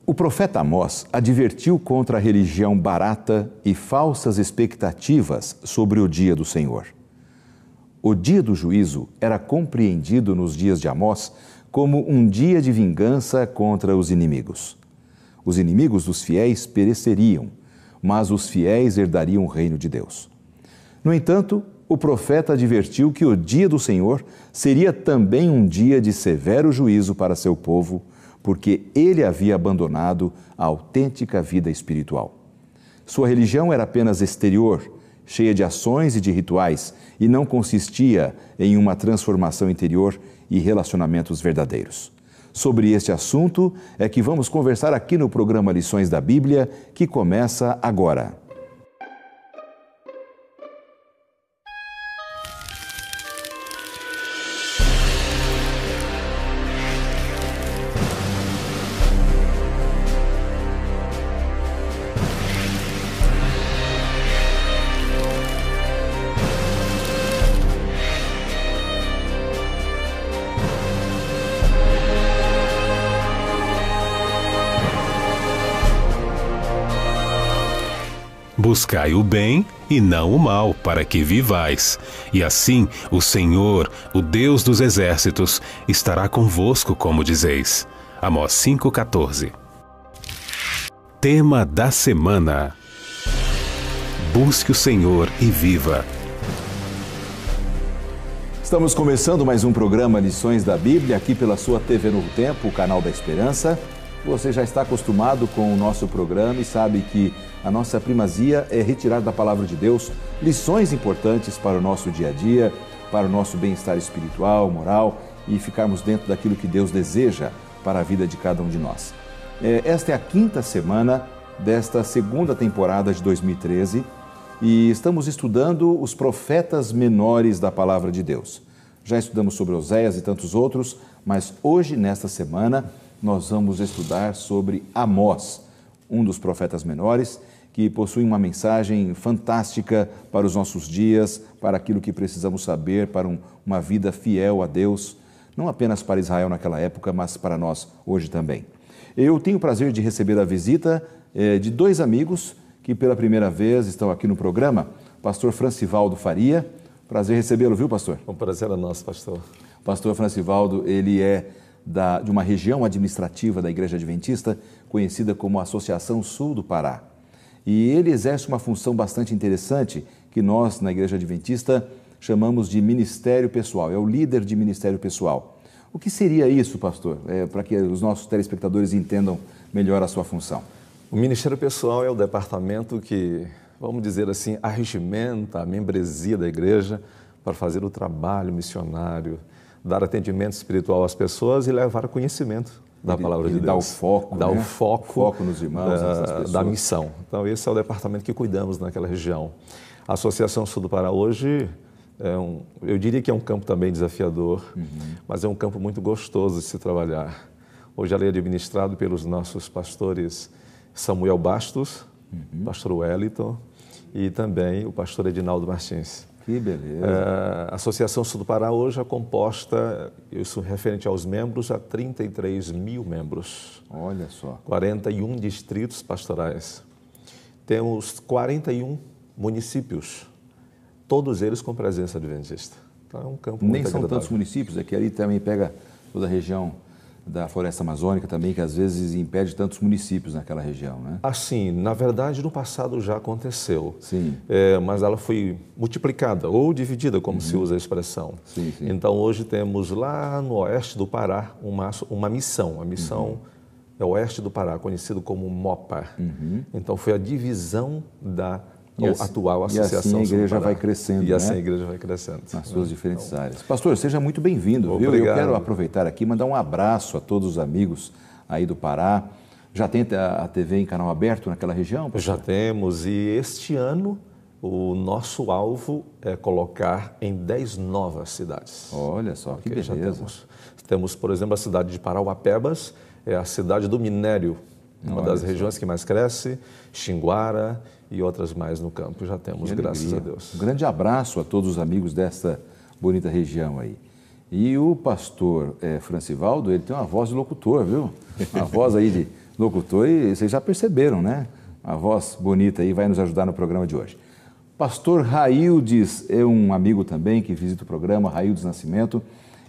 O profeta Amós advertiu contra a religião barata e falsas expectativas sobre o dia do Senhor. O dia do juízo era compreendido nos dias de Amós como um dia de vingança contra os inimigos. Os inimigos dos fiéis pereceriam, mas os fiéis herdariam o reino de Deus. No entanto, o profeta advertiu que o dia do Senhor seria também um dia de severo juízo para seu povo, porque ele havia abandonado a autêntica vida espiritual. Sua religião era apenas exterior, cheia de ações e de rituais, e não consistia em uma transformação interior e relacionamentos verdadeiros. Sobre este assunto é que vamos conversar aqui no programa Lições da Bíblia, que começa agora. Buscai o bem e não o mal, para que vivais. E assim o Senhor, o Deus dos exércitos, estará convosco, como dizeis. Amós 5,14. Tema da semana: busque o Senhor e viva. Estamos começando mais um programa Lições da Bíblia, aqui pela sua TV Novo Tempo, o canal da Esperança. Você já está acostumado com o nosso programa e sabe que a nossa primazia é retirar da Palavra de Deus lições importantes para o nosso dia a dia, para o nosso bem-estar espiritual, moral e ficarmos dentro daquilo que Deus deseja para a vida de cada um de nós. Esta é a 5ª semana desta 2ª temporada de 2013 e estamos estudando os profetas menores da Palavra de Deus. Já estudamos sobre Oséias e tantos outros, mas hoje, nesta semana, nós vamos estudar sobre Amós, um dos profetas menores, que possui uma mensagem fantástica para os nossos dias, para aquilo que precisamos saber, para uma vida fiel a Deus, não apenas para Israel naquela época, mas para nós hoje também. Eu tenho o prazer de receber a visita de 2 amigos que pela primeira vez estão aqui no programa, pastor Francivaldo Faria. Prazer recebê-lo, viu, pastor? Um prazer é nosso, pastor. Pastor Francivaldo, ele é de uma região administrativa da Igreja Adventista, conhecida como Associação Sul do Pará. E ele exerce uma função bastante interessante, que nós, na Igreja Adventista, chamamos de ministério pessoal. É o líder de ministério pessoal. O que seria isso, pastor? Para que os nossos telespectadores entendam melhor a sua função. O ministério pessoal é o departamento que, vamos dizer assim, arregimenta a membresia da igreja para fazer o trabalho missionário, dar atendimento espiritual às pessoas e levar conhecimento da palavra de Deus. Dá o foco, dá o foco nos irmãos, nas pessoas. Da missão. Então, esse é o departamento que cuidamos naquela região. A Associação Sul do Pará hoje, eu diria que é um campo também desafiador, mas é um campo muito gostoso de se trabalhar. Hoje ela é administrado pelos nossos pastores Samuel Bastos, pastor Wellington e também o pastor Edinaldo Martins. Que beleza. A Associação Sul do Pará hoje é composta, isso referente aos membros, a 33 mil membros. Olha só. 41 distritos pastorais. Temos 41 municípios, todos eles com presença adventista. Então é um campo muito agradável. Nem são tantos municípios, é que ali também pega toda a região da Floresta Amazônica também, que às vezes impede tantos municípios naquela região, né? Assim, na verdade, no passado já aconteceu. Sim. Mas ela foi multiplicada ou dividida, como se usa a expressão. Sim, sim. Então, hoje temos lá no oeste do Pará uma missão. A missão é o oeste do Pará, conhecido como MOPA. Então, foi a divisão da atual Associação Sul do Pará. E assim a igreja vai crescendo, E assim a igreja vai crescendo. Nas suas diferentes áreas. Pastor, seja muito bem-vindo, viu? Eu quero aproveitar aqui e mandar um abraço a todos os amigos aí do Pará. Já tem a TV em canal aberto naquela região, pastor? Já temos, e este ano o nosso alvo é colocar em 10 novas cidades. Olha só, que beleza. Temos, por exemplo, a cidade de Parauapebas, é a cidade do minério, uma das regiões que mais cresce, Xinguara e outras mais no campo. Já temos, graças a Deus. Um grande abraço a todos os amigos desta bonita região aí. E o pastor Francivaldo, ele tem uma voz de locutor, viu? Uma voz aí locutor e vocês já perceberam, né? A voz bonita aí vai nos ajudar no programa de hoje. Pastor Raildes é um amigo também que visita o programa, Raildes Nascimento.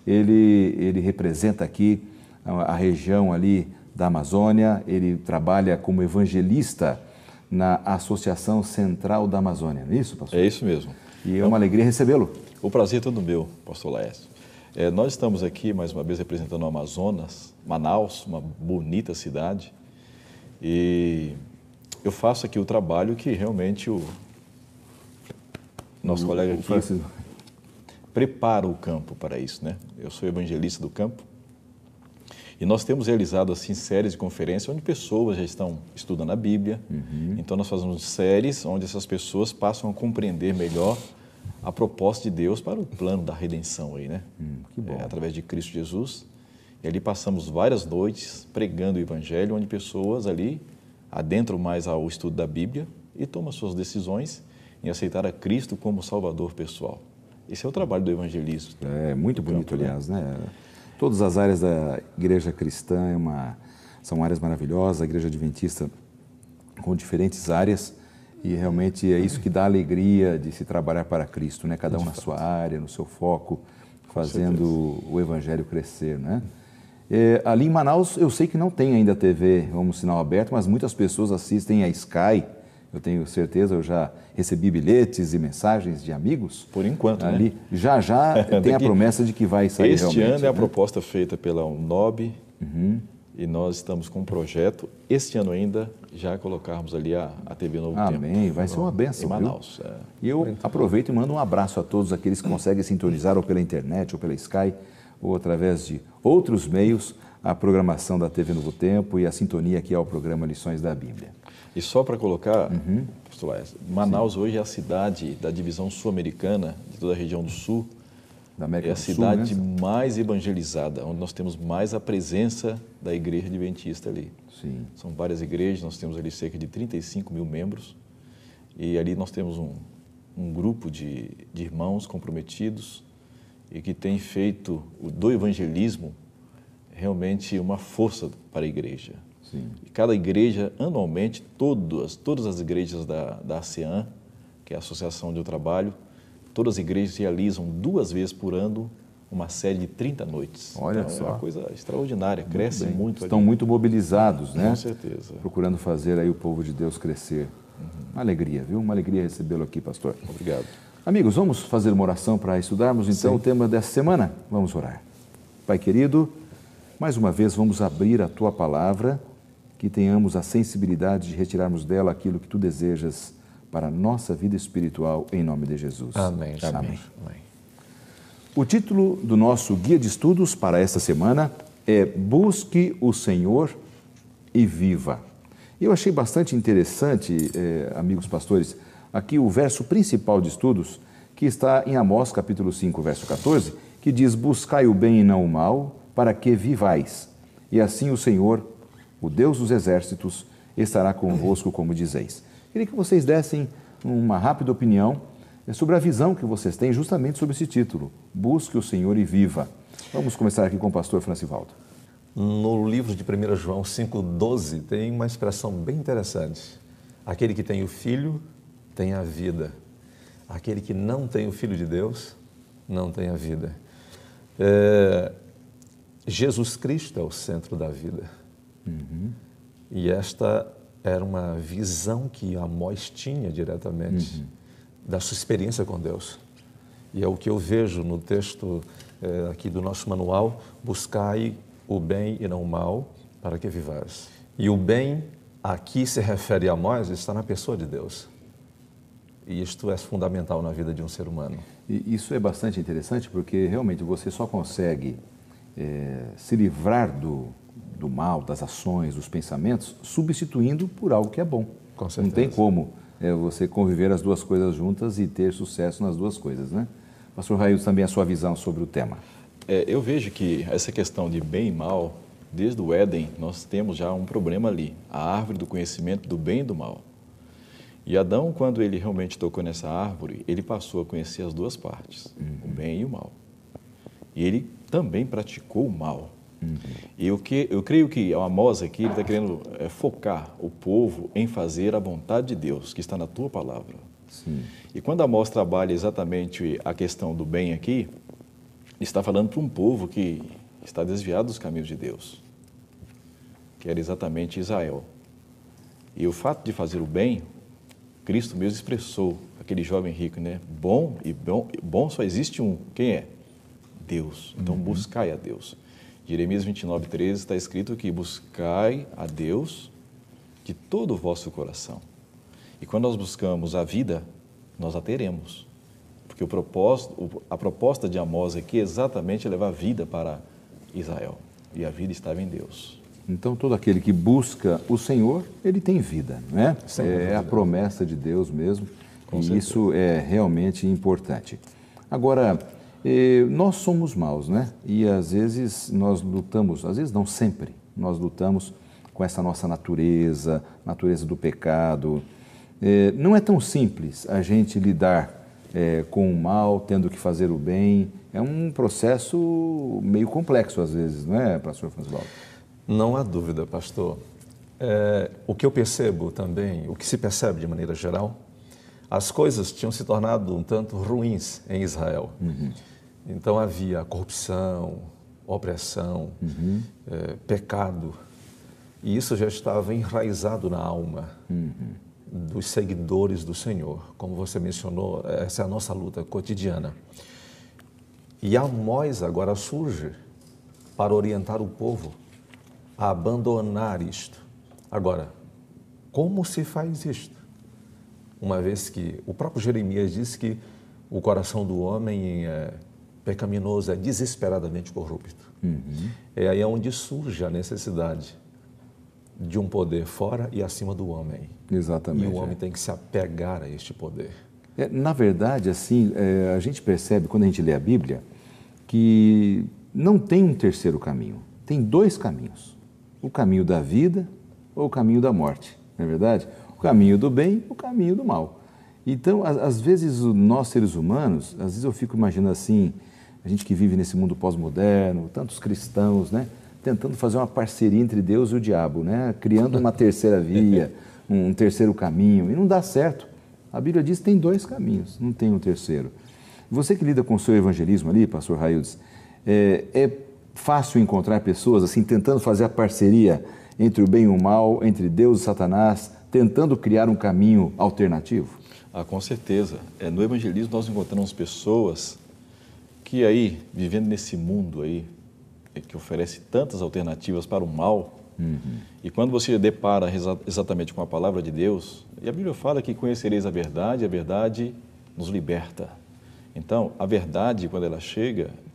Ele representa aqui a região ali da Amazônia, ele trabalha como evangelista na Associação Central da Amazônia, não é isso, pastor? É isso mesmo. E é uma alegria recebê-lo. O prazer é todo meu, pastor Laércio. Nós estamos aqui, mais uma vez, representando o Amazonas, Manaus, uma bonita cidade. E eu faço aqui o trabalho que realmente o nosso colega aqui prepara o campo para isso, né? Eu sou evangelista do campo. E nós temos realizado assim séries de conferências onde pessoas já estão estudando a Bíblia. Então nós fazemos séries onde essas pessoas passam a compreender melhor a proposta de Deus para o plano da redenção aí, né? Que bom. Através de Cristo Jesus. E ali passamos várias noites pregando o Evangelho, onde pessoas ali adentram mais ao estudo da Bíblia e tomam suas decisões em aceitar a Cristo como Salvador pessoal. Esse é o trabalho do evangelismo. É muito bonito, aliás, né? Todas as áreas da igreja cristã são áreas maravilhosas, a igreja adventista com diferentes áreas, e realmente é isso que dá alegria de se trabalhar para Cristo, né? Cada um na sua área, no seu foco, fazendo o evangelho crescer, né? Ali em Manaus, eu sei que não tem ainda TV, sinal aberto, mas muitas pessoas assistem a Sky. Eu tenho certeza, eu já recebi bilhetes e mensagens de amigos. Por enquanto, ali, né? Já tem a promessa de que vai sair este realmente. Este ano é a proposta feita pela UNOB, e nós estamos com um projeto, este ano ainda, já colocarmos ali a TV Novo Tempo. Amém, vai ser uma bênção, em Manaus. E eu aproveito e mando um abraço a todos aqueles que conseguem sintonizar ou pela internet, ou pela Sky, ou através de outros meios, a programação da TV Novo Tempo e a sintonia aqui ao programa Lições da Bíblia. E só para colocar, pastor Laércio, Manaus hoje é a cidade da divisão sul-americana, de toda a região do sul, da América é a do Sul, cidade né? mais evangelizada, onde nós temos mais a presença da igreja adventista ali. Sim. São várias igrejas, nós temos ali cerca de 35 mil membros, e ali nós temos um grupo de irmãos comprometidos e que tem feito do evangelismo realmente uma força para a igreja. Sim. E cada igreja, anualmente, todas as igrejas da ASEAN, que é a Associação do Trabalho, todas as igrejas realizam 2 vezes por ano uma série de 30 noites. Olha então, só. É uma coisa extraordinária, cresce muito. Estão ali. muito mobilizados, né? Com certeza. Procurando fazer aí o povo de Deus crescer. Uma alegria, viu? Uma alegria recebê-lo aqui, pastor. Obrigado. Amigos, vamos fazer uma oração para estudarmos então o tema dessa semana? Vamos orar. Pai querido, mais uma vez vamos abrir a Tua Palavra, que tenhamos a sensibilidade de retirarmos dela aquilo que Tu desejas para a nossa vida espiritual, em nome de Jesus. Amém. Amém. O título do nosso guia de estudos para esta semana é Busque o Senhor e Viva. Eu achei bastante interessante, amigos pastores, aqui o verso principal de estudos, que está em Amós, capítulo 5, verso 14, que diz, buscai o bem e não o mal, para que vivais. E assim o Senhor, o Deus dos exércitos, estará convosco, como dizeis. Queria que vocês dessem uma rápida opinião sobre a visão que vocês têm justamente sobre esse título, Busque o Senhor e Viva. Vamos começar aqui com o pastor Francivaldo. No livro de 1 João 5,12 tem uma expressão bem interessante. Aquele que tem o Filho tem a vida. Aquele que não tem o Filho de Deus não tem a vida. Jesus Cristo é o centro da vida. E esta era uma visão que Amós tinha diretamente da sua experiência com Deus. E é o que eu vejo no texto aqui do nosso manual, buscai o bem e não o mal, para que vivais. E o bem aqui se refere a Amós, está na pessoa de Deus. E isto é fundamental na vida de um ser humano. E isso é bastante interessante porque realmente você só consegue se livrar do mal, das ações, dos pensamentos, substituindo por algo que é bom. Com certeza. Não tem como você conviver as duas coisas juntas e ter sucesso nas duas coisas, né? Pastor Raildes, também a sua visão sobre o tema. Eu vejo que essa questão de bem e mal, desde o Éden, nós temos já um problema ali, a árvore do conhecimento do bem e do mal. E Adão, quando ele realmente tocou nessa árvore, ele passou a conhecer as duas partes, o bem e o mal. E ele também praticou o mal. E eu creio que o Amós aqui ele está querendo focar o povo em fazer a vontade de Deus, que está na tua palavra. Sim. E quando Amós trabalha exatamente a questão do bem aqui, ele está falando para um povo que está desviado dos caminhos de Deus, que era exatamente Israel. E o fato de fazer o bem, Cristo mesmo expressou, aquele jovem rico, né? Bom só existe um. Quem é? Deus. Então buscai a Deus. Jeremias 29:13 está escrito que buscai a Deus de todo o vosso coração. E quando nós buscamos a vida, nós a teremos. Porque a proposta de Amós aqui é exatamente levar vida para Israel. E a vida estava em Deus. Então, todo aquele que busca o Senhor, ele tem vida, não é? É a promessa de Deus mesmo. Com e certeza. Isso é realmente importante. Agora, nós somos maus, né? E às vezes nós lutamos, às vezes não sempre, nós lutamos com essa nossa natureza do pecado. Não é tão simples a gente lidar com o mal, tendo que fazer o bem. É um processo meio complexo às vezes, não é, pastor Francisvaldo? Não há dúvida, pastor. O que eu percebo também, o que se percebe de maneira geral, as coisas tinham se tornado um tanto ruins em Israel. Então havia corrupção, opressão, pecado, e isso já estava enraizado na alma dos seguidores do Senhor. Como você mencionou, essa é a nossa luta cotidiana. E Amós agora surge para orientar o povo a abandonar isto. Agora, como se faz isto? Uma vez que o próprio Jeremias diz que o coração do homem é pecaminoso, é desesperadamente corrupto. É aí onde surge a necessidade de um poder fora e acima do homem. Exatamente. E o homem tem que se apegar a este poder. Na verdade, assim, a gente percebe, quando a gente lê a Bíblia, que não tem um terceiro caminho. Tem dois caminhos. O caminho da vida ou o caminho da morte, não é verdade? O caminho do bem, o caminho do mal. Então, às vezes, nós seres humanos, às vezes eu fico imaginando assim, a gente que vive nesse mundo pós-moderno, tantos cristãos, né? Tentando fazer uma parceria entre Deus e o diabo, né? Criando uma terceira via, um terceiro caminho, e não dá certo. A Bíblia diz que tem dois caminhos, não tem um terceiro. Você que lida com o seu evangelismo ali, pastor Raildes, é fácil encontrar pessoas assim tentando fazer a parceria entre o bem e o mal, entre Deus e Satanás, tentando criar um caminho alternativo? Com certeza. No evangelismo nós encontramos pessoas que aí, vivendo nesse mundo aí, que oferece tantas alternativas para o mal, e quando você depara exatamente com a palavra de Deus, e a Bíblia fala que conhecereis a verdade nos liberta. Então, a verdade, quando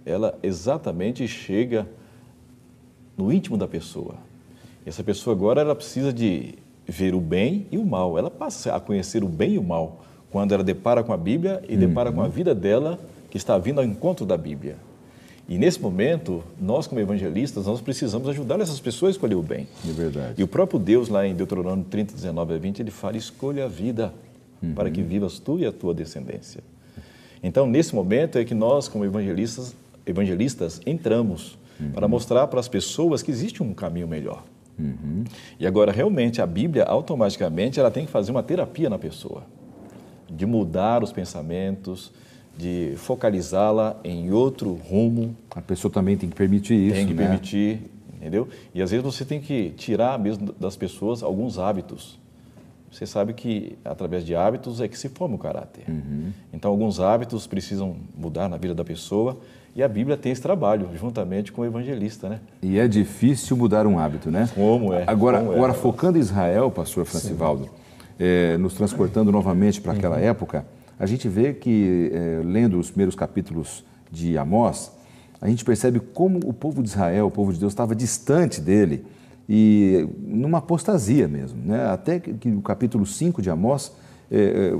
ela exatamente chega no íntimo da pessoa. Essa pessoa agora, ela precisa de ver o bem e o mal. Ela passa a conhecer o bem e o mal quando ela depara com a Bíblia e depara com a vida dela, que está vindo ao encontro da Bíblia. E nesse momento, nós como evangelistas, nós precisamos ajudar essas pessoas a escolher o bem. É verdade. E o próprio Deus, lá em Deuteronômio 30, 19 a 20, ele fala, escolha a vida para que vivas tu e a tua descendência. Então, nesse momento é que nós, como evangelistas entramos para mostrar para as pessoas que existe um caminho melhor. E agora, realmente, a Bíblia, automaticamente, ela tem que fazer uma terapia na pessoa, de mudar os pensamentos, de focalizá-la em outro rumo. A pessoa também tem que permitir isso, Tem que né? permitir, entendeu? E às vezes você tem que tirar mesmo das pessoas alguns hábitos. Você sabe que através de hábitos é que se forma o caráter. Então alguns hábitos precisam mudar na vida da pessoa e a Bíblia tem esse trabalho juntamente com o evangelista, né? E é difícil mudar um hábito, né? Como é? Agora focando em Israel, pastor Francisvaldo, nos transportando novamente para aquela época, a gente vê que, lendo os primeiros capítulos de Amós, a gente percebe como o povo de Israel, o povo de Deus, estava distante dele e numa apostasia mesmo, né? Até que o capítulo 5 de Amós,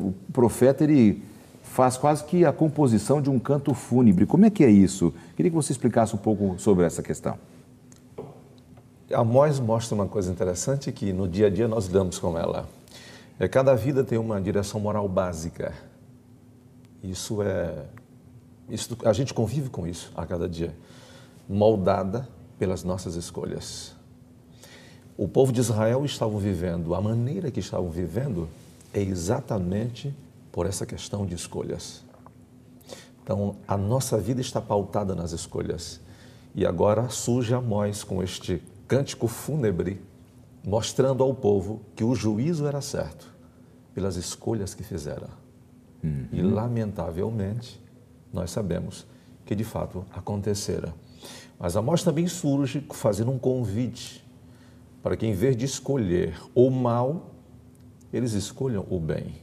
o profeta ele faz quase que a composição de um canto fúnebre. Como é que é isso? Queria que você explicasse um pouco sobre essa questão. Amós mostra uma coisa interessante que no dia a dia nós lidamos com ela. Cada vida tem uma direção moral básica. Isso a gente convive com isso a cada dia, moldada pelas nossas escolhas. O povo de Israel estavam vivendo, a maneira que estavam vivendo é exatamente por essa questão de escolhas. Então, a nossa vida está pautada nas escolhas. E agora surge Amós com este cântico fúnebre, mostrando ao povo que o juízo era certo pelas escolhas que fizeram. E, lamentavelmente, nós sabemos que, de fato, aconteceram. Mas Amós também surge fazendo um convite para que, em vez de escolher o mal, eles escolham o bem.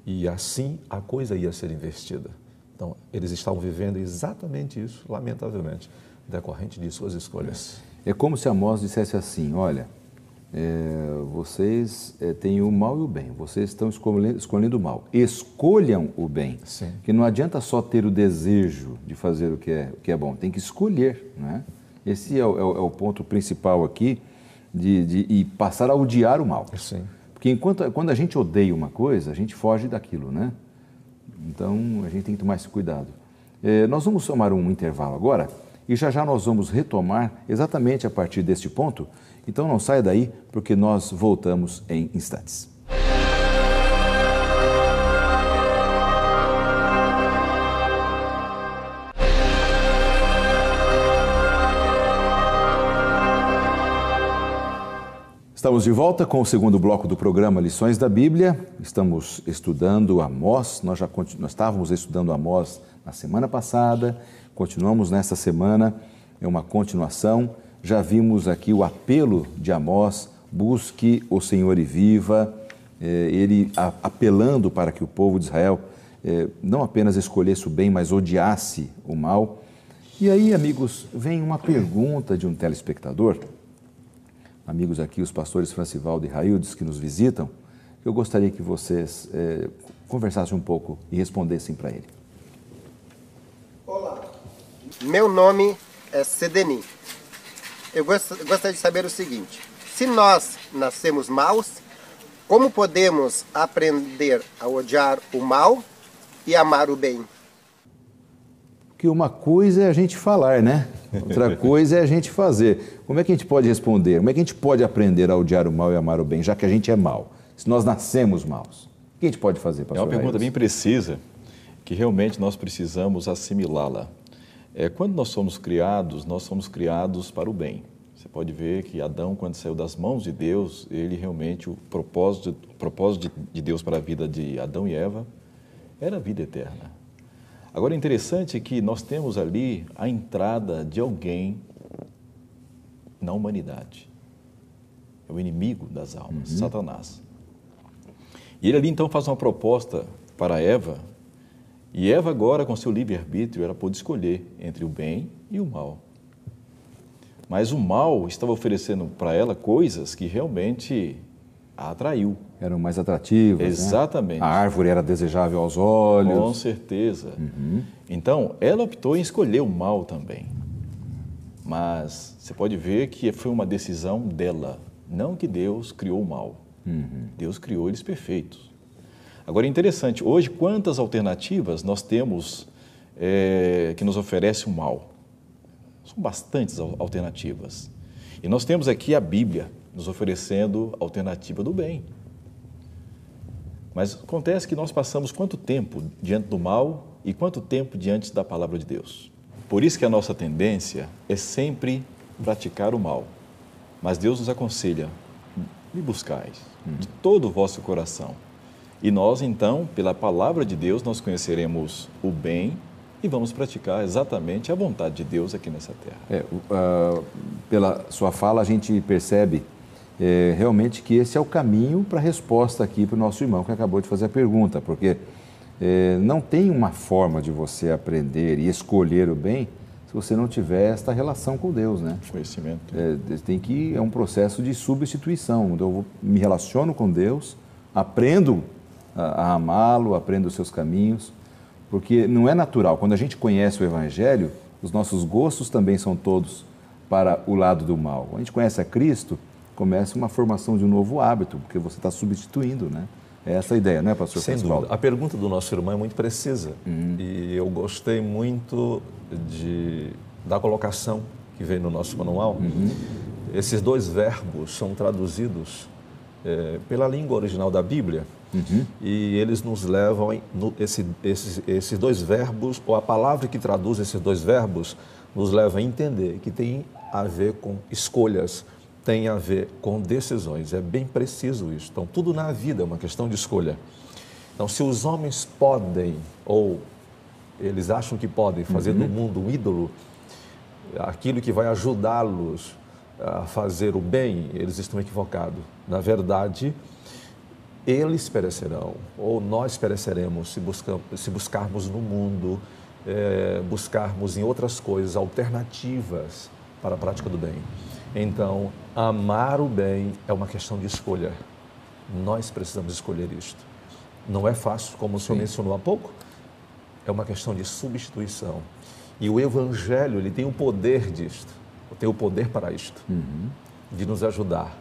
E assim a coisa ia ser investida. Então, eles estavam vivendo exatamente isso, lamentavelmente, decorrente de suas escolhas. É como se Amós dissesse assim, olha, vocês têm o mal e o bem, vocês estão escolhendo o mal, escolham o bem. Sim. Que não adianta só ter o desejo de fazer o que é bom, tem que escolher, né? Esse é o ponto principal aqui, e passar a odiar o mal. Sim. Porque quando a gente odeia uma coisa, a gente foge daquilo, né? Então, a gente tem que tomar esse cuidado. Nós vamos tomar um intervalo agora e já nós vamos retomar exatamente a partir deste ponto. Então, não saia daí, porque nós voltamos em instantes. Estamos de volta com o segundo bloco do programa Lições da Bíblia. Estamos estudando Amós. Nós estávamos estudando Amós na semana passada, continuamos nesta semana, é uma continuação. Já vimos aqui o apelo de Amós, busque o Senhor e viva, ele apelando para que o povo de Israel não apenas escolhesse o bem, mas odiasse o mal. E aí, amigos, vem uma pergunta de um telespectador, amigos aqui, os pastores Francivaldo e Raildes, que nos visitam, eu gostaria que vocês conversassem um pouco e respondessem para ele. Olá, meu nome é Sedeni. Eu gostaria de saber o seguinte: se nós nascemos maus, como podemos aprender a odiar o mal e amar o bem? Que uma coisa é a gente falar, né? Outra coisa é a gente fazer. Como é que a gente pode responder? Como é que a gente pode aprender a odiar o mal e amar o bem, já que a gente é mau? Se nós nascemos maus, o que a gente pode fazer, pastor? É uma pergunta bem precisa, que realmente nós precisamos assimilá-la. Quando nós somos criados para o bem. Você pode ver que Adão, quando saiu das mãos de Deus, ele realmente, o propósito de Deus para a vida de Adão e Eva era a vida eterna. Agora, é interessante que nós temos ali a entrada de alguém na humanidade. É o inimigo das almas, Satanás. E ele ali, então, faz uma proposta para Eva, e Eva agora, com seu livre-arbítrio, ela pôde escolher entre o bem e o mal. Mas o mal estava oferecendo para ela coisas que realmente a atraiu. Eram mais atrativas. Exatamente. Né? A árvore era desejável aos olhos. Com certeza. Então, ela optou em escolher o mal também. Mas você pode ver que foi uma decisão dela, não que Deus criou o mal. Deus criou eles perfeitos. Agora, é interessante, hoje quantas alternativas nós temos que nos oferecem o mal? São bastantes alternativas. E nós temos aqui a Bíblia nos oferecendo a alternativa do bem. Mas acontece que nós passamos quanto tempo diante do mal e quanto tempo diante da palavra de Deus? Por isso que a nossa tendência é sempre praticar o mal. Mas Deus nos aconselha, me buscais de todo o vosso coração. E nós, então, pela palavra de Deus, nós conheceremos o bem e vamos praticar exatamente a vontade de Deus aqui nessa terra. Pela sua fala, a gente percebe realmente que esse é o caminho para a resposta aqui para o nosso irmão que acabou de fazer a pergunta, porque não tem uma forma de você aprender e escolher o bem se você não tiver esta relação com Deus, né? Conhecimento. É um processo de substituição. Eu me relaciono com Deus, aprendo a amá-lo, aprendo os seus caminhos, porque não é natural. Quando a gente conhece o Evangelho, os nossos gostos também são todos para o lado do mal. Quando a gente conhece a Cristo, começa uma formação de um novo hábito, porque você está substituindo, né? É essa a ideia, não é, pastor? Sem dúvida. A pergunta do nosso irmão é muito precisa. E eu gostei muito da colocação que vem no nosso manual, esses dois verbos são traduzidos pela língua original da Bíblia, e eles nos levam, esses dois verbos, ou a palavra que traduz esses dois verbos, nos leva a entender que tem a ver com escolhas, tem a ver com decisões. É bem preciso isso. Então, tudo na vida é uma questão de escolha. Então, se os homens podem, ou eles acham que podem fazer do mundo um ídolo, aquilo que vai ajudá-los a fazer o bem, eles estão equivocados. Na verdade, eles perecerão, ou nós pereceremos se buscarmos no mundo, buscarmos em outras coisas alternativas para a prática do bem. Então, amar o bem é uma questão de escolha. Nós precisamos escolher isto. Não é fácil, como o senhor mencionou há pouco, é uma questão de substituição. E o Evangelho, ele tem o poder disto, tem o poder para isto, de nos ajudar,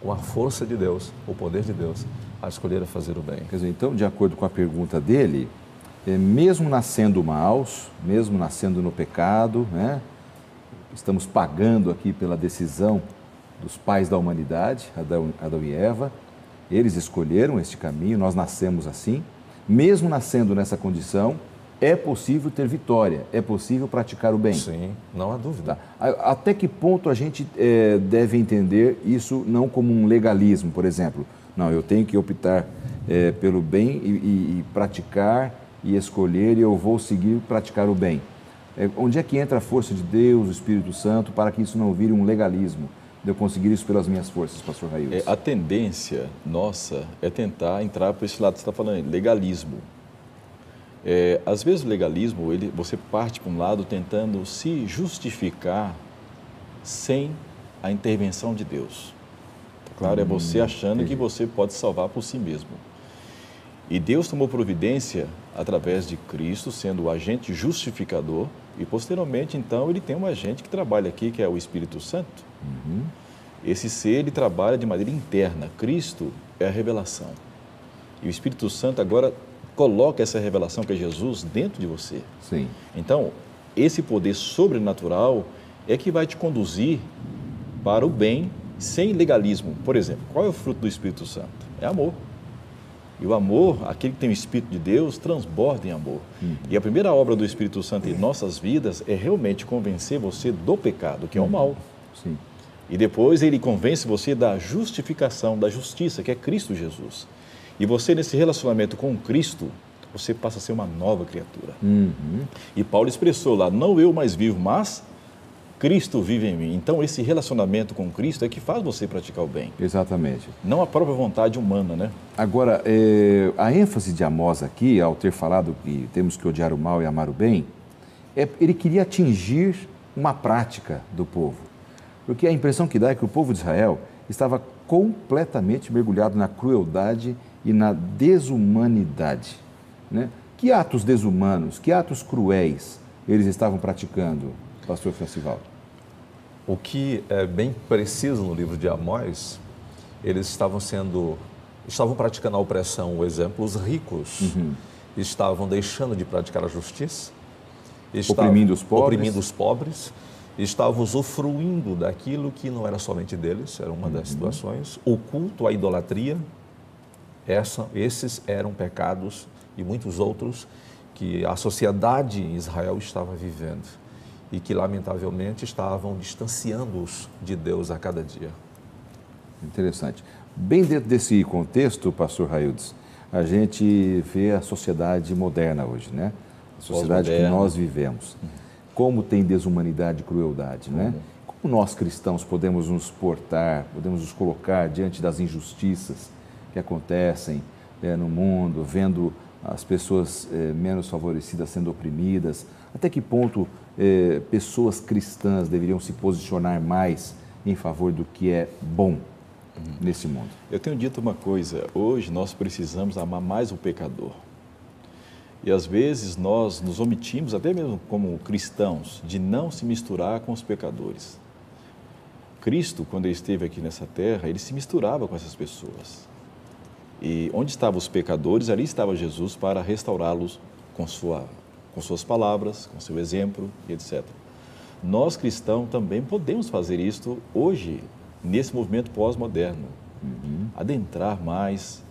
com a força de Deus, o poder de Deus, a escolher a fazer o bem. Quer dizer, então, de acordo com a pergunta dele, mesmo nascendo maus, mesmo nascendo no pecado, né, estamos pagando aqui pela decisão dos pais da humanidade, Adão e Eva, eles escolheram este caminho, nós nascemos assim, mesmo nascendo nessa condição, é possível ter vitória, é possível praticar o bem. Sim, não há dúvida. Tá. Até que ponto a gente deve entender isso não como um legalismo, por exemplo? Não, eu tenho que optar pelo bem e praticar e escolher, e eu vou seguir praticar o bem. Onde é que entra a força de Deus, o Espírito Santo, para que isso não vire um legalismo? De eu conseguir isso pelas minhas forças, pastor Railson? A tendência nossa é tentar entrar por esse lado que você está falando, legalismo. Às vezes o legalismo, você parte para um lado tentando se justificar sem a intervenção de Deus. Claro, é você achando que você pode salvar por si mesmo. E Deus tomou providência através de Cristo, sendo o agente justificador, e posteriormente, então, ele tem um agente que trabalha aqui, que é o Espírito Santo. Esse ser, ele trabalha de maneira interna. Cristo é a revelação. E o Espírito Santo agora coloca essa revelação, que é Jesus, dentro de você. Sim. Então, esse poder sobrenatural é que vai te conduzir para o bem sem legalismo. Por exemplo, qual é o fruto do Espírito Santo? É amor. E o amor, aquele que tem o Espírito de Deus, transborda em amor. E a primeira obra do Espírito Santo em nossas vidas é realmente convencer você do pecado, que é o mal. Sim. E depois ele convence você da justificação, da justiça, que é Cristo Jesus. E você, nesse relacionamento com Cristo, você passa a ser uma nova criatura. E Paulo expressou lá, não eu mais vivo, mas Cristo vive em mim. Então, esse relacionamento com Cristo é que faz você praticar o bem. Exatamente. Não a própria vontade humana, né? Agora, a ênfase de Amós aqui, ao ter falado que temos que odiar o mal e amar o bem, ele queria atingir uma prática do povo. Porque a impressão que dá é que o povo de Israel estava completamente mergulhado na crueldade e na desumanidade, né? Que atos desumanos, que atos cruéis eles estavam praticando, pastor Francivaldo? O que é bem preciso no livro de Amós, eles estavam praticando a opressão. O exemplo, os ricos estavam deixando de praticar a justiça, oprimindo os pobres, estavam usufruindo daquilo que não era somente deles, era uma das situações. O culto à idolatria, esses eram pecados e muitos outros que a sociedade em Israel estava vivendo e que, lamentavelmente, estavam distanciando-os de Deus a cada dia. Interessante. Bem dentro desse contexto, pastor Raildes, a gente vê a sociedade moderna hoje, né? A sociedade que nós vivemos. Como tem desumanidade e crueldade, né? Como nós cristãos podemos nos portar, podemos nos colocar diante das injustiças que acontecem no mundo, vendo as pessoas menos favorecidas sendo oprimidas? Até que ponto pessoas cristãs deveriam se posicionar mais em favor do que é bom nesse mundo? Eu tenho dito uma coisa, hoje nós precisamos amar mais o pecador. E às vezes nós nos omitimos, até mesmo como cristãos, de não se misturar com os pecadores. Cristo, quando ele esteve aqui nessa terra, ele se misturava com essas pessoas. E onde estavam os pecadores, ali estava Jesus para restaurá-los com suas palavras, com seu exemplo e etc. nós cristãos também podemos fazer isto hoje, nesse movimento pós-moderno. Adentrar mais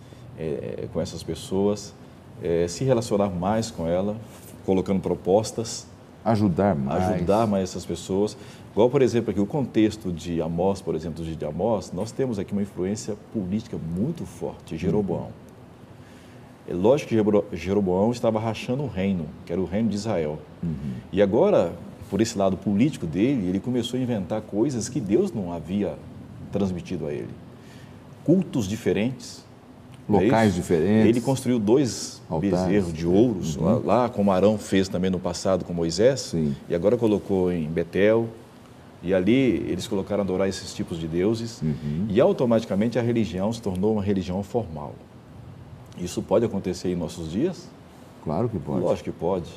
com essas pessoas, se relacionar mais com ela, colocando propostas. Ajudar mais essas pessoas. Igual, por exemplo, aqui o contexto de Amós, por exemplo, de Amós, nós temos aqui uma influência política muito forte, Jeroboão. É lógico que Jeroboão estava rachando um reino, que era o reino de Israel. E agora, por esse lado político dele, ele começou a inventar coisas que Deus não havia transmitido a ele. Cultos diferentes. Locais diferentes. Ele construiu 2 bezerros de ouros, lá como Arão fez também no passado com Moisés. Sim. E agora colocou em Betel. E ali eles colocaram a adorar esses tipos de deuses. E automaticamente a religião se tornou uma religião formal. Isso pode acontecer em nossos dias? Claro que pode. Lógico que pode.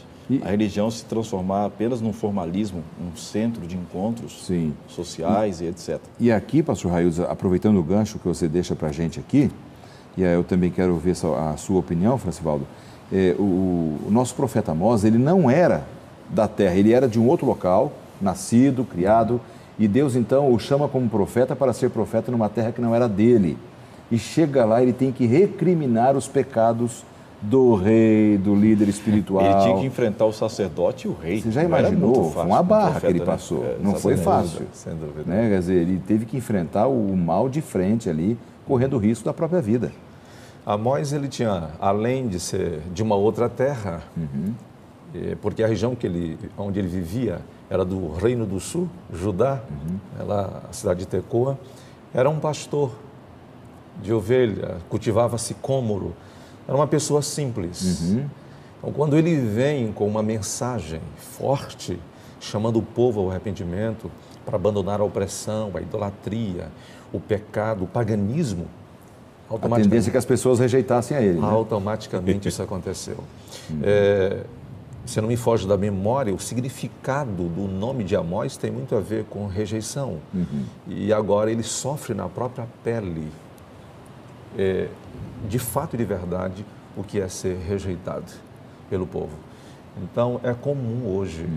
A religião se transformar apenas num formalismo, um centro de encontros sociais e etc. E aqui, pastor Raildo, aproveitando o gancho que você deixa para a gente aqui, e aí eu também quero ver a sua opinião, Francivaldo, o nosso profeta Amós, ele não era da terra, ele era de um outro local, nascido, criado, e Deus então o chama como profeta para ser profeta numa terra que não era dele. E chega lá, ele tem que recriminar os pecados do rei, do líder espiritual. Ele tinha que enfrentar o sacerdote e o rei. Você já imaginou? Foi uma barra que ele passou. Não foi fácil. Sem dúvida. Né? Quer dizer, ele teve que enfrentar o mal de frente ali, correndo o risco da própria vida. Amós, ele tinha, além de ser de uma outra terra, porque a região onde ele vivia era do Reino do Sul, Judá, a cidade de Tecoa, era um pastor de ovelha, cultivava sicômoro, era uma pessoa simples. Então, quando ele vem com uma mensagem forte, chamando o povo ao arrependimento, para abandonar a opressão, a idolatria, o pecado, o paganismo, a tendência é que as pessoas rejeitassem a ele. Né? Automaticamente isso aconteceu. Se não me foge da memória, o significado do nome de Amós tem muito a ver com rejeição. E agora ele sofre na própria pele, de fato e de verdade, o que é ser rejeitado pelo povo. Então, é comum hoje,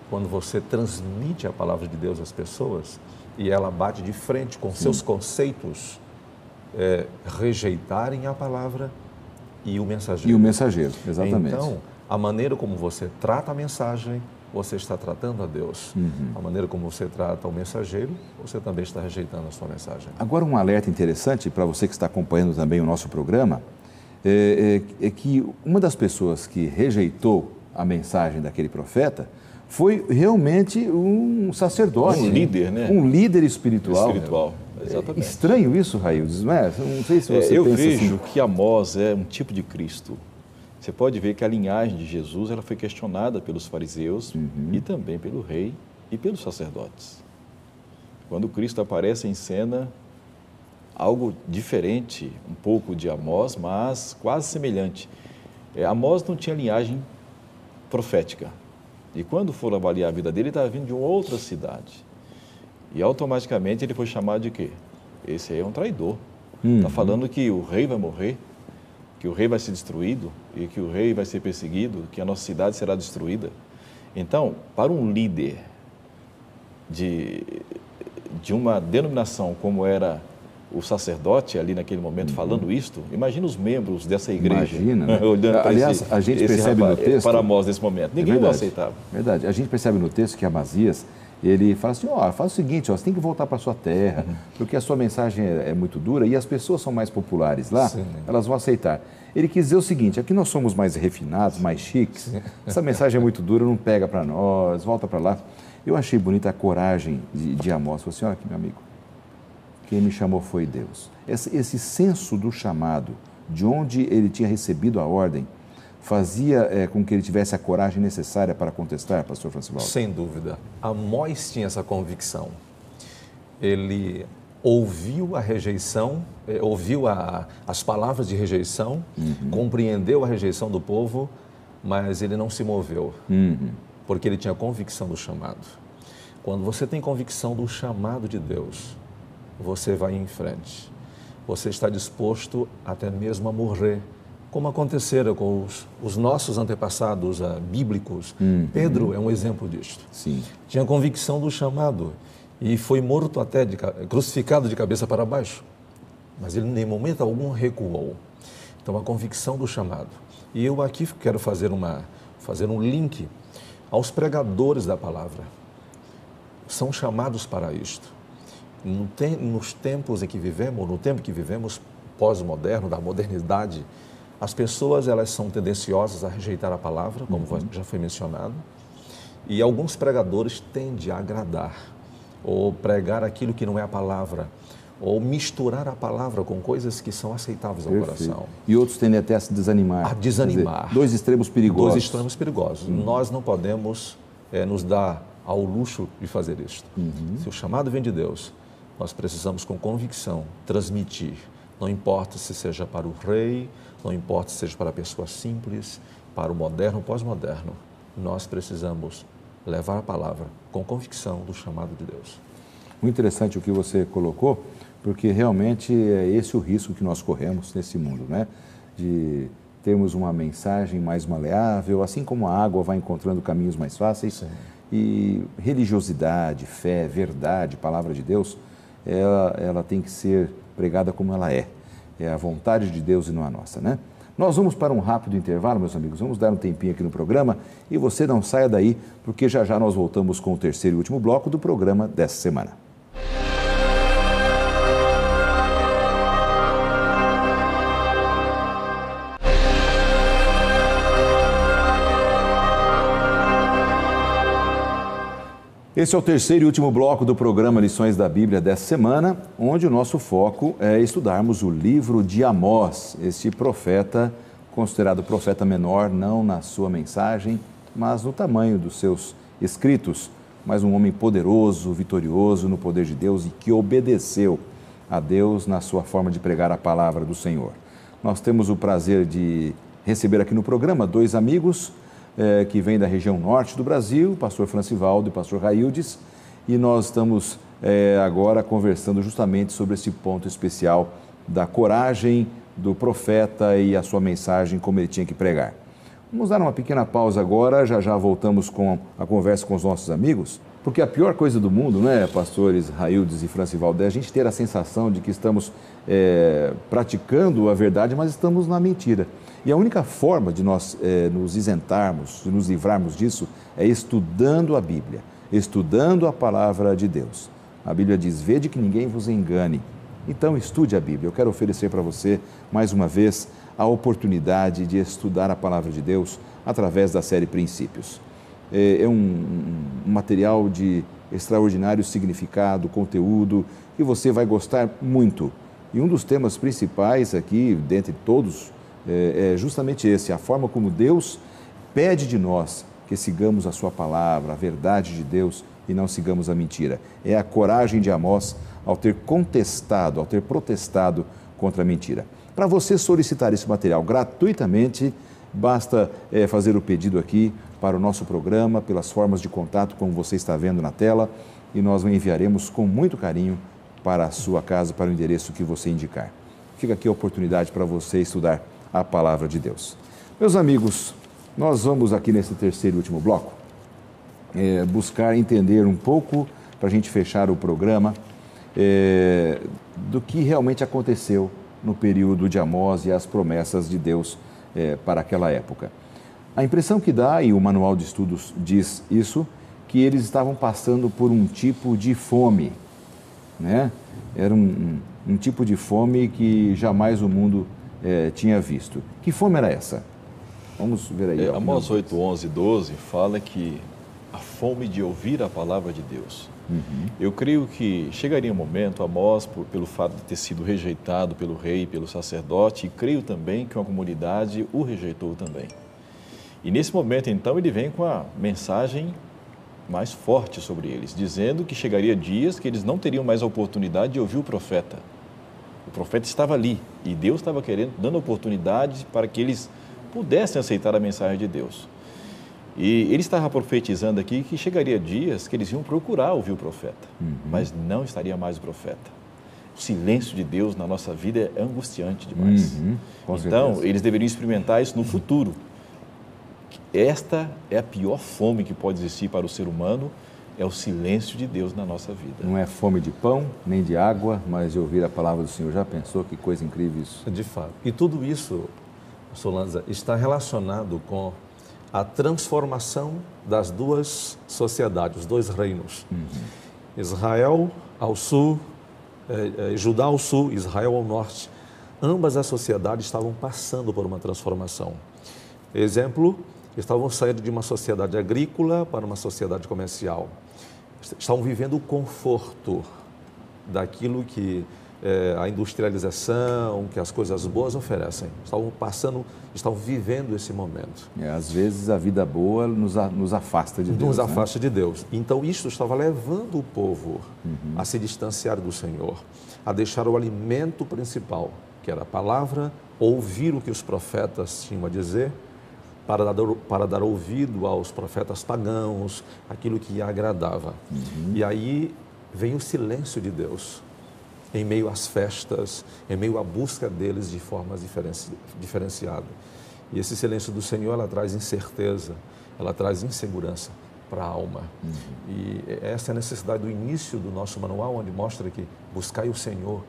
quando você transmite a palavra de Deus às pessoas e ela bate de frente com seus conceitos, rejeitarem a palavra e o mensageiro. E o mensageiro, exatamente. Então, a maneira como você trata a mensagem, você está tratando a Deus. A maneira como você trata o mensageiro, você também está rejeitando a sua mensagem. Agora, um alerta interessante para você que está acompanhando também o nosso programa, é que uma das pessoas que rejeitou a mensagem daquele profeta foi realmente um sacerdote. Um líder, né? Um líder espiritual. Exatamente. Estranho isso, Raildo, não é? Não sei se você eu pensa vejo assim. que Amós é um tipo de Cristo. Você pode ver que a linhagem de Jesus ela foi questionada pelos fariseus e também pelo rei e pelos sacerdotes. Quando Cristo aparece em cena, algo diferente, um pouco de Amós, mas quase semelhante. Amós não tinha linhagem profética. E quando for avaliar a vida dele, ele estava vindo de uma outra cidade. E automaticamente ele foi chamado de quê? Esse aí é um traidor. Está falando que o rei vai morrer, que o rei vai ser destruído e que o rei vai ser perseguido, que a nossa cidade será destruída. Então, para um líder de uma denominação como era o sacerdote ali naquele momento falando isto, imagina os membros dessa igreja. Imagina, né? Olhando aliás, a gente percebe no texto... Para Amós nesse momento. Ninguém o aceitava. Verdade. A gente percebe no texto que Amazias, ele fala assim, faz o seguinte, você tem que voltar para a sua terra, porque a sua mensagem é muito dura e as pessoas são mais populares lá, elas vão aceitar. Ele quis dizer o seguinte, aqui nós somos mais refinados, mais chiques, essa mensagem é muito dura, não pega para nós, volta para lá. Eu achei bonita a coragem de Amós, falou assim, olha aqui, meu amigo, quem me chamou foi Deus. Esse senso do chamado, de onde ele tinha recebido a ordem, fazia com que ele tivesse a coragem necessária para contestar, pastor Francivaldo? Sem dúvida. Amós tinha essa convicção. Ele ouviu a rejeição, ouviu as palavras de rejeição, compreendeu a rejeição do povo, mas ele não se moveu, porque ele tinha convicção do chamado. Quando você tem convicção do chamado de Deus, você vai em frente. Você está disposto até mesmo a morrer como acontecera com os nossos antepassados bíblicos. Pedro é um exemplo disto. Sim. Tinha convicção do chamado e foi morto até, crucificado de cabeça para baixo. Mas ele, em momento algum, recuou. Então, a convicção do chamado. E eu aqui quero fazer um link aos pregadores da palavra. São chamados para isto. Nos tempos em que vivemos, no tempo que vivemos, pós-moderno, da modernidade, as pessoas elas são tendenciosas a rejeitar a palavra, como já foi mencionado, e alguns pregadores tendem a agradar, ou pregar aquilo que não é a palavra, ou misturar a palavra com coisas que são aceitáveis ao coração. E outros tendem até a se desanimar. A desanimar. Dizer, dois extremos perigosos. Dois extremos perigosos. Nós não podemos nos dar ao luxo de fazer isto. Se o chamado vem de Deus, nós precisamos com convicção transmitir. Não importa se seja para o rei, não importa se seja para a pessoa simples, para o moderno ou pós-moderno. Nós precisamos levar a palavra com convicção do chamado de Deus. Muito interessante o que você colocou, porque realmente é esse o risco que nós corremos nesse mundo, né? De termos uma mensagem mais maleável, assim como a água vai encontrando caminhos mais fáceis. Sim. E religiosidade, fé, verdade, palavra de Deus, ela tem que ser pregada como ela é. É a vontade de Deus e não a nossa, né? Nós vamos para um rápido intervalo, meus amigos. Vamos dar um tempinho aqui no programa e você não saia daí, porque já já nós voltamos com o terceiro e último bloco do programa dessa semana. Esse é o terceiro e último bloco do programa Lições da Bíblia dessa semana, onde o nosso foco é estudarmos o livro de Amós, este profeta, considerado profeta menor, não na sua mensagem, mas no tamanho dos seus escritos, mas um homem poderoso, vitorioso no poder de Deus e que obedeceu a Deus na sua forma de pregar a palavra do Senhor. Nós temos o prazer de receber aqui no programa dois amigos que vem da região norte do Brasil, o pastor Francivaldo e o pastor Raildes, e nós estamos agora conversando justamente sobre esse ponto especial da coragem do profeta e a sua mensagem, como ele tinha que pregar. Vamos dar uma pequena pausa agora, já já voltamos com a conversa com os nossos amigos, porque a pior coisa do mundo, né, pastores Raildes e Francivaldo, é a gente ter a sensação de que estamos praticando a verdade, mas estamos na mentira. E a única forma de nós nos isentarmos, de nos livrarmos disso, é estudando a Bíblia, estudando a palavra de Deus. A Bíblia diz, vede que ninguém vos engane. Então estude a Bíblia. Eu quero oferecer para você, mais uma vez, a oportunidade de estudar a palavra de Deus através da série Princípios. É um material de extraordinário significado, conteúdo, que você vai gostar muito. E um dos temas principais aqui, dentre todos, é justamente esse, a forma como Deus pede de nós que sigamos a sua palavra, a verdade de Deus e não sigamos a mentira. É a coragem de Amós ao ter contestado, ao ter protestado contra a mentira. Para você solicitar esse material gratuitamente, basta fazer o pedido aqui para o nosso programa, pelas formas de contato como você está vendo na tela, e nós o enviaremos com muito carinho para a sua casa, para o endereço que você indicar. Fica aqui a oportunidade para você estudar a palavra de Deus. Meus amigos, nós vamos aqui nesse terceiro e último bloco buscar entender um pouco, para a gente fechar o programa, do que realmente aconteceu no período de Amós e as promessas de Deus para aquela época. A impressão que dá, e o manual de estudos diz isso, que eles estavam passando por um tipo de fome, né? Era um tipo de fome que jamais o mundo tinha visto. Que fome era essa? Vamos ver aí. Amós 8, 11 e 12 fala que a fome de ouvir a palavra de Deus. Eu creio que chegaria um momento, Amós, pelo fato de ter sido rejeitado pelo rei, pelo sacerdote, e creio também que uma comunidade o rejeitou também. E nesse momento, então, ele vem com a mensagem mais forte sobre eles, dizendo que chegaria dias que eles não teriam mais a oportunidade de ouvir o profeta. O profeta estava ali e Deus estava dando oportunidade para que eles pudessem aceitar a mensagem de Deus. E ele estava profetizando aqui que chegaria dias que eles iam procurar ouvir o profeta, mas não estaria mais o profeta. silêncio de Deus na nossa vida é angustiante demais. Com Então, certeza. eles deveriam experimentar isso no futuro. Esta é a pior fome que pode existir para o ser humano, é o silêncio de Deus na nossa vida. Não é fome de pão, nem de água, mas de ouvir a palavra do Senhor. Já pensou que coisa incrível isso? De fato. E tudo isso, Solanza, está relacionado com a transformação das duas sociedades, os dois reinos. Israel ao sul, Judá ao sul, Israel ao norte. Ambas as sociedades estavam passando por uma transformação. Exemplo, estavam saindo de uma sociedade agrícola para uma sociedade comercial. Estavam vivendo o conforto daquilo que a industrialização, que as coisas boas oferecem. Estavam vivendo esse momento. Às vezes a vida boa nos afasta de Deus. Nos afasta de Deus. Então isto estava levando o povo a se distanciar do Senhor, a deixar o alimento principal, que era a palavra, ouvir o que os profetas tinham a dizer, para dar ouvido aos profetas pagãos, aquilo que agradava. E aí vem o silêncio de Deus, em meio às festas, em meio à busca deles de formas diferenciadas. E esse silêncio do Senhor, ela traz incerteza, ela traz insegurança para a alma. E essa é a necessidade do início do nosso manual, onde mostra que buscai o Senhor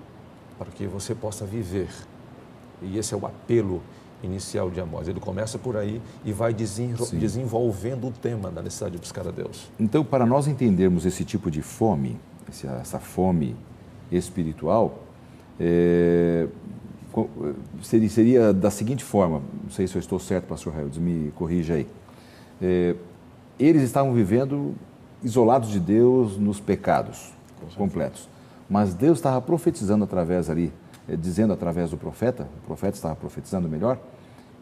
para que você possa viver. E esse é o apelo inicial de Amós. Ele começa por aí e vai desenvolvendo o tema da necessidade de buscar a Deus. Então, para nós entendermos esse tipo de fome, essa fome espiritual, seria da seguinte forma, não sei se eu estou certo, pastor Harold, me corrija aí. Eles estavam vivendo isolados de Deus nos pecados completos, mas Deus estava profetizando através ali, dizendo através do profeta, o profeta estava profetizando melhor,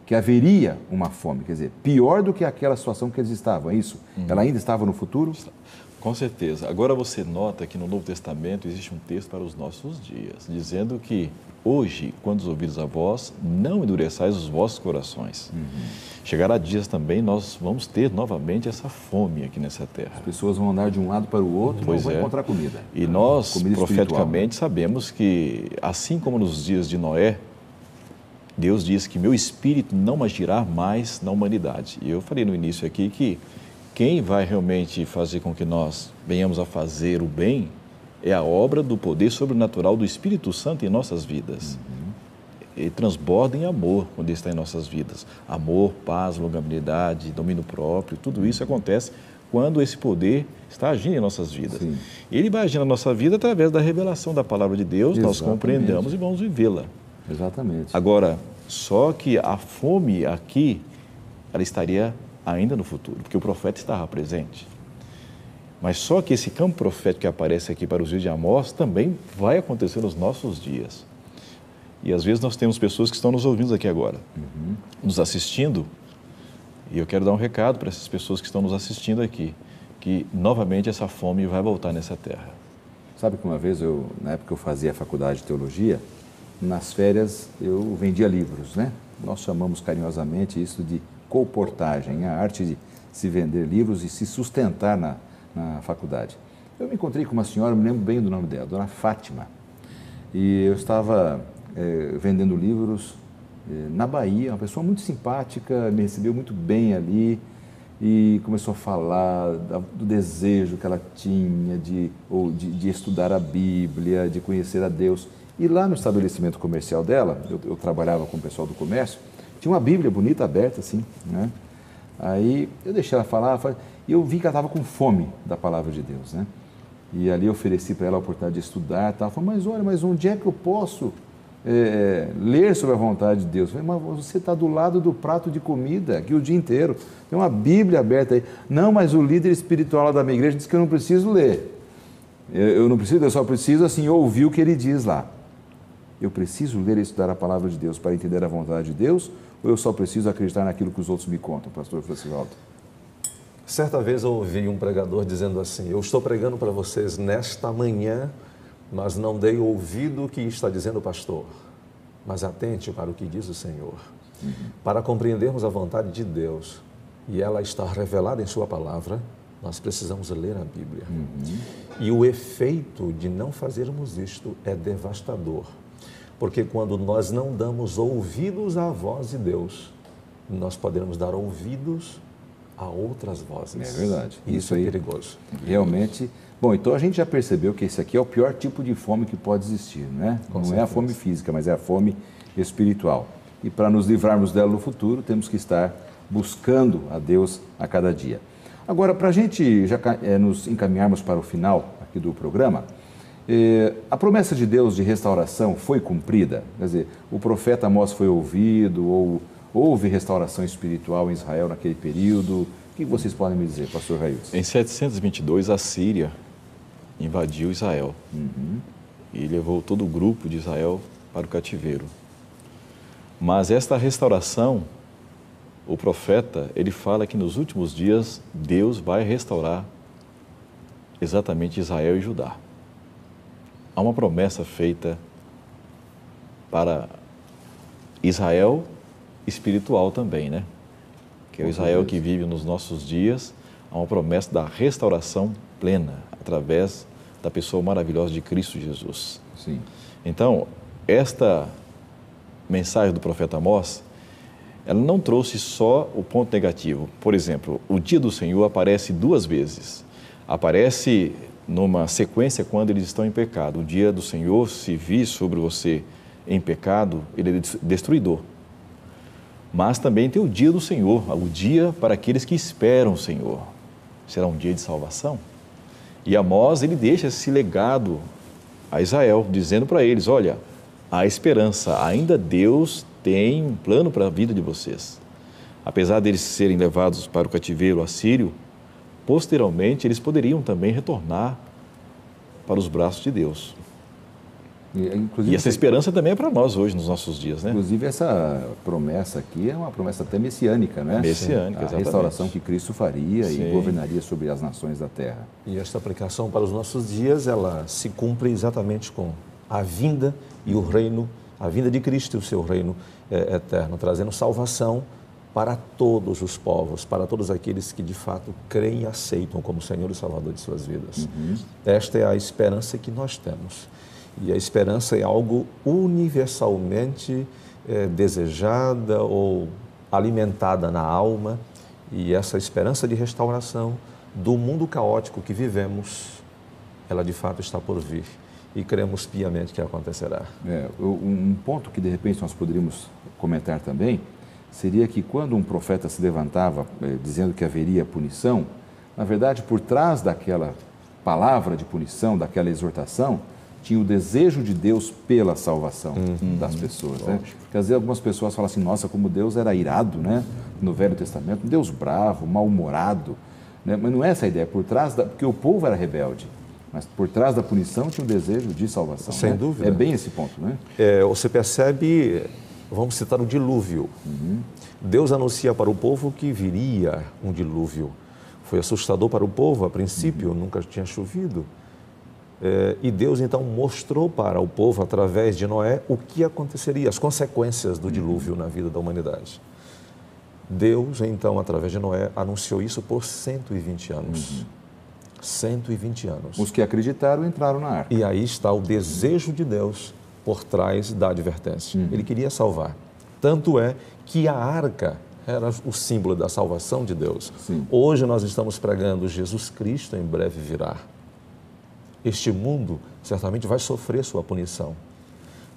que haveria uma fome, quer dizer, pior do que aquela situação que eles estavam, é isso? Ela ainda estava no futuro? Com certeza. Agora você nota que no Novo Testamento existe um texto para os nossos dias, dizendo que hoje, quando ouvides a voz, não endureçais os vossos corações. Chegará dias também, nós vamos ter novamente essa fome aqui nessa terra. As pessoas vão andar de um lado para o outro e não vão encontrar comida. E nós, comida profeticamente, sabemos que, assim como nos dias de Noé, Deus diz que meu espírito não agirá mais na humanidade. E eu falei no início aqui que quem vai realmente fazer com que nós venhamos a fazer o bem é a obra do poder sobrenatural do Espírito Santo em nossas vidas. Ele transborda em amor quando ele está em nossas vidas. Amor, paz, longanimidade, domínio próprio, tudo isso acontece quando esse poder está agindo em nossas vidas. Sim. Ele vai agir na nossa vida através da revelação da palavra de Deus, nós Exatamente. compreendamos e vamos vivê-la. Exatamente. Agora, só que a fome aqui, ela estaria ainda no futuro, porque o profeta estava presente. Mas só que esse campo profético que aparece aqui para os dias de Amós também vai acontecer nos nossos dias. E às vezes nós temos pessoas que estão nos ouvindo aqui agora, nos assistindo, e eu quero dar um recado para essas pessoas que estão nos assistindo aqui, que novamente essa fome vai voltar nessa terra. Sabe que uma vez, na época que eu fazia a faculdade de teologia, nas férias eu vendia livros, né? Nós chamamos carinhosamente isso de colportagem, a arte de se vender livros e se sustentar na faculdade. Eu me encontrei com uma senhora, me lembro bem do nome dela, Dona Fátima, e eu estava vendendo livros na Bahia, uma pessoa muito simpática, me recebeu muito bem ali e começou a falar do desejo que ela tinha de estudar a Bíblia, de conhecer a Deus. E lá no estabelecimento comercial dela, eu trabalhava com o pessoal do comércio, tinha uma Bíblia bonita, aberta assim, né? Aí eu deixei ela falar, e eu vi que ela estava com fome da palavra de Deus, né? E ali eu ofereci para ela a oportunidade de estudar, ela falou, mas olha, mas onde é que eu posso ler sobre a vontade de Deus? Eu falei, mas você está do lado do prato de comida aqui o dia inteiro, tem uma Bíblia aberta aí. Não, mas o líder espiritual da minha igreja disse que eu não preciso ler. Eu não preciso, eu só preciso assim ouvir o que ele diz lá. Eu preciso ler e estudar a palavra de Deus para entender a vontade de Deus, ou eu só preciso acreditar naquilo que os outros me contam, pastor Francivaldo? Certa vez eu ouvi um pregador dizendo assim, eu estou pregando para vocês nesta manhã, mas não dei ouvido o que está dizendo o pastor, mas atente para o que diz o Senhor. Para compreendermos a vontade de Deus, e ela está revelada em sua palavra, Nós precisamos ler a Bíblia. E o efeito de não fazermos isto é devastador. Porque quando nós não damos ouvidos à voz de Deus, nós podemos dar ouvidos a outras vozes. É verdade. E isso é perigoso. Realmente. Bom, então a gente já percebeu que esse aqui é o pior tipo de fome que pode existir, né? Não é a fome física, mas é a fome espiritual. E para nos livrarmos dela no futuro, temos que estar buscando a Deus a cada dia. Agora, para a gente já nos encaminharmos para o final aqui do programa, a promessa de Deus de restauração foi cumprida? Quer dizer, o profeta Amós foi ouvido ou houve restauração espiritual em Israel naquele período? O que vocês podem me dizer, pastor Raílson? Em 722, a Síria invadiu Israel e levou todo o grupo de Israel para o cativeiro. Mas esta restauração, o profeta, ele fala que nos últimos dias Deus vai restaurar exatamente Israel e Judá. Há uma promessa feita para Israel espiritual também, né? Que é o Israel que vive nos nossos dias. Há uma promessa da restauração plena através da pessoa maravilhosa de Cristo Jesus. Sim. Então, esta mensagem do profeta Amós, ela não trouxe só o ponto negativo. Por exemplo, o dia do Senhor aparece 2 vezes. Aparece numa sequência quando eles estão em pecado. O dia do Senhor, se vir sobre você em pecado, ele é destruidor. Mas também tem o dia do Senhor, o dia para aqueles que esperam o Senhor. Será um dia de salvação. E Amós, ele deixa esse legado a Israel, dizendo para eles, olha, há esperança, ainda Deus tem um plano para a vida de vocês. Apesar deles serem levados para o cativeiro assírio, posteriormente eles poderiam também retornar para os braços de Deus. E essa esperança também é para nós hoje, nos nossos dias, né? Inclusive, essa promessa aqui é uma promessa até messiânica, né? Messiânica, a exatamente. Restauração que Cristo faria Sim. e governaria sobre as nações da terra. E esta aplicação para os nossos dias, ela se cumpre exatamente com a vinda e o reino, a vinda de Cristo e o seu reino eterno, trazendo salvação para todos os povos, para todos aqueles que de fato creem e aceitam como Senhor e Salvador de suas vidas. Esta é a esperança que nós temos. E a esperança é algo universalmente desejada ou alimentada na alma. E essa esperança de restauração do mundo caótico que vivemos, ela de fato está por vir. E cremos piamente que acontecerá. Um ponto que de repente nós poderíamos comentar também seria que quando um profeta se levantava dizendo que haveria punição, na verdade, por trás daquela palavra de punição, daquela exortação, tinha o desejo de Deus pela salvação das pessoas. Né? Porque às vezes algumas pessoas falam assim, nossa, como Deus era irado, né? No Velho Testamento, um Deus bravo, mal-humorado. Né? Mas não é essa a ideia, porque o povo era rebelde. Mas por trás da punição tinha um desejo de salvação. Sem né? dúvida. É bem esse ponto, né? Você percebe, vamos citar o dilúvio. Deus anuncia para o povo que viria um dilúvio. Foi assustador para o povo, a princípio, nunca tinha chovido. E Deus então mostrou para o povo, através de Noé, o que aconteceria, as consequências do dilúvio na vida da humanidade. Deus então, através de Noé, anunciou isso por 120 anos. 120 anos. Os que acreditaram entraram na arca. E aí está o desejo de Deus por trás da advertência. Ele queria salvar. Tanto é que a arca era o símbolo da salvação de Deus. Sim. Hoje nós estamos pregando Jesus Cristo em breve virá. Este mundo certamente vai sofrer sua punição,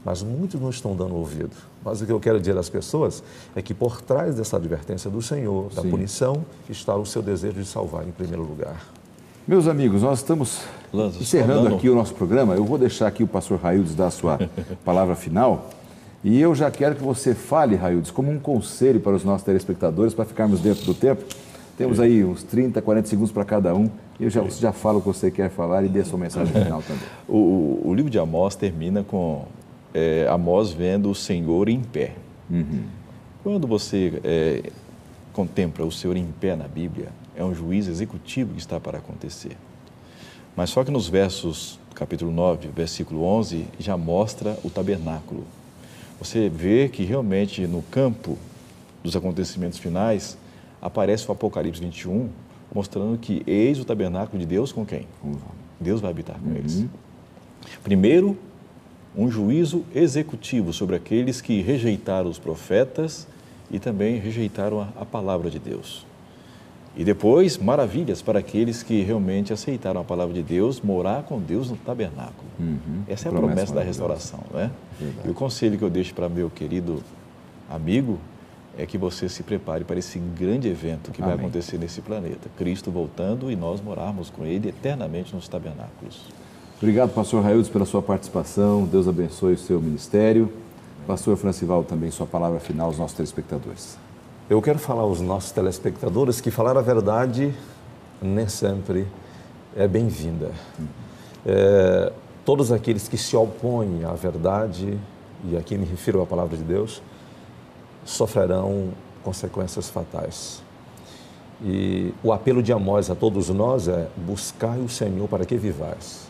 mas muitos não estão dando ouvido. Mas o que eu quero dizer às pessoas é que por trás dessa advertência do Senhor, da punição, está o seu desejo de salvar em primeiro lugar. Meus amigos, nós estamos encerrando aqui o nosso programa. Eu vou deixar aqui o pastor Raildes dar a sua palavra final. E eu já quero que você fale, Raildes, como um conselho para os nossos telespectadores, para ficarmos dentro do tempo. Temos aí uns 30, 40 segundos para cada um. E você já fala o que você quer falar e dê a sua mensagem final também. O livro de Amós termina com Amós vendo o Senhor em pé. Quando você contempla o Senhor em pé na Bíblia, é um juízo executivo que está para acontecer. Mas só que nos versos, capítulo 9, versículo 11, já mostra o tabernáculo. Você vê que realmente no campo dos acontecimentos finais aparece o Apocalipse 21, mostrando que eis o tabernáculo de Deus com quem? Deus vai habitar com eles. Primeiro, um juízo executivo sobre aqueles que rejeitaram os profetas e também rejeitaram a palavra de Deus. E depois, maravilhas para aqueles que realmente aceitaram a palavra de Deus, morar com Deus no tabernáculo. Essa é a promessa da restauração, né? E o conselho que eu deixo para meu querido amigo é que você se prepare para esse grande evento que vai acontecer nesse planeta. Cristo voltando e nós morarmos com Ele eternamente nos tabernáculos. Obrigado, pastor Raildes, pela sua participação. Deus abençoe o seu ministério. Pastor Francivaldo, também sua palavra final aos nossos telespectadores. Eu quero falar aos nossos telespectadores que falar a verdade nem sempre é bem-vinda. Todos aqueles que se opõem à verdade, e aqui me refiro à palavra de Deus, sofrerão consequências fatais. E o apelo de Amós a todos nós é: buscai o Senhor para que vivais.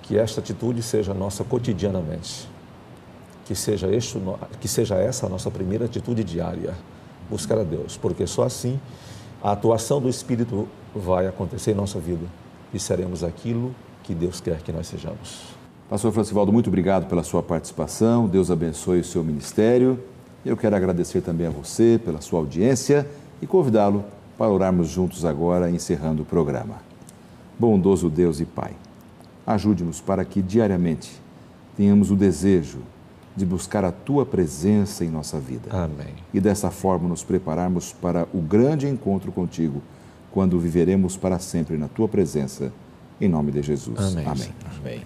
Que esta atitude seja nossa cotidianamente. Que seja essa a nossa primeira atitude diária. Buscar a Deus, porque só assim a atuação do Espírito vai acontecer em nossa vida e seremos aquilo que Deus quer que nós sejamos. Pastor Francivaldo, muito obrigado pela sua participação. Deus abençoe o seu ministério. Eu quero agradecer também a você pela sua audiência e convidá-lo para orarmos juntos agora, encerrando o programa. Bondoso Deus e Pai, ajude-nos para que diariamente tenhamos o desejo de buscar a Tua presença em nossa vida. Amém. E dessa forma nos prepararmos para o grande encontro contigo, quando viveremos para sempre na Tua presença, em nome de Jesus. Amém. Amém. Amém.